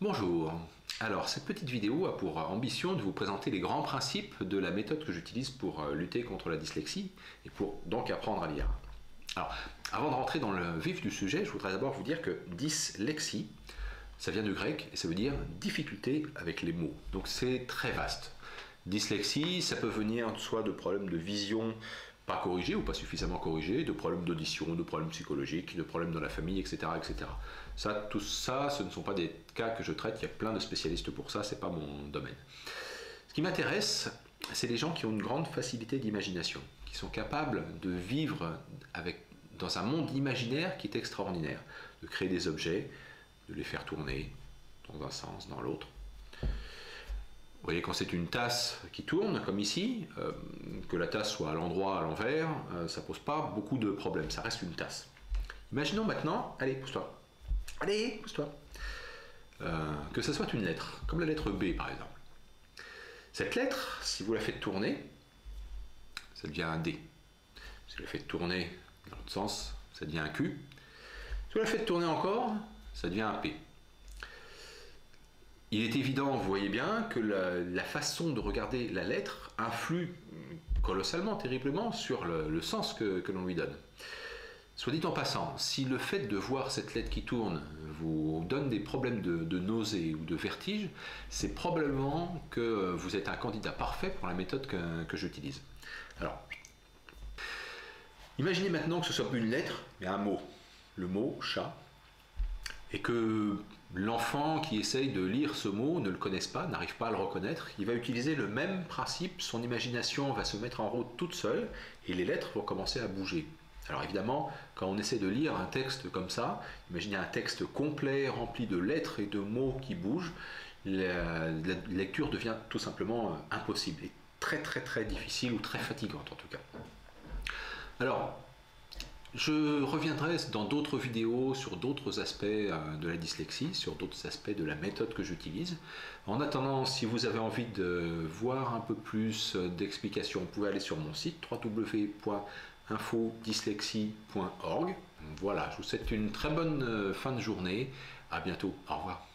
Bonjour, alors cette petite vidéo a pour ambition de vous présenter les grands principes de la méthode que j'utilise pour lutter contre la dyslexie et pour donc apprendre à lire. Alors, avant de rentrer dans le vif du sujet, je voudrais d'abord vous dire que dyslexie, ça vient du grec et ça veut dire difficulté avec les mots, donc c'est très vaste. Dyslexie, ça peut venir soit de problèmes de vision pas corrigés ou pas suffisamment corrigés, de problèmes d'audition, de problèmes psychologiques, de problèmes dans la famille, etc., etc. Tout ça, ce ne sont pas des cas que je traite, il y a plein de spécialistes pour ça, c'est pas mon domaine. Ce qui m'intéresse, c'est les gens qui ont une grande facilité d'imagination, qui sont capables de vivre dans un monde imaginaire qui est extraordinaire, de créer des objets, de les faire tourner dans un sens, dans l'autre. Vous voyez, quand c'est une tasse qui tourne, comme ici, que la tasse soit à l'endroit, à l'envers, ça pose pas beaucoup de problèmes, ça reste une tasse. Imaginons maintenant, allez, pousse-toi. Allez, pousse-toi. Que ce soit une lettre, comme la lettre B par exemple. Cette lettre, si vous la faites tourner, ça devient un D. Si vous la faites tourner dans l'autre sens, ça devient un Q. Si vous la faites tourner encore, ça devient un P. Il est évident, vous voyez bien, que la façon de regarder la lettre influe colossalement, terriblement, sur le sens que l'on lui donne. Soit dit en passant, si le fait de voir cette lettre qui tourne vous donne des problèmes de nausée ou de vertige, c'est probablement que vous êtes un candidat parfait pour la méthode que j'utilise. Alors, imaginez maintenant que ce soit plus une lettre, mais un mot. Le mot chat. Et que l'enfant qui essaye de lire ce mot ne le connaisse pas, n'arrive pas à le reconnaître, il va utiliser le même principe, son imagination va se mettre en route toute seule et les lettres vont commencer à bouger. Alors évidemment, quand on essaie de lire un texte comme ça, imaginez un texte complet, rempli de lettres et de mots qui bougent, la lecture devient tout simplement impossible et très difficile ou très fatigante en tout cas. Alors, je reviendrai dans d'autres vidéos sur d'autres aspects de la dyslexie, sur d'autres aspects de la méthode que j'utilise. En attendant, si vous avez envie de voir un peu plus d'explications, vous pouvez aller sur mon site www.infodyslexie.org. Voilà, je vous souhaite une très bonne fin de journée. À bientôt. Au revoir.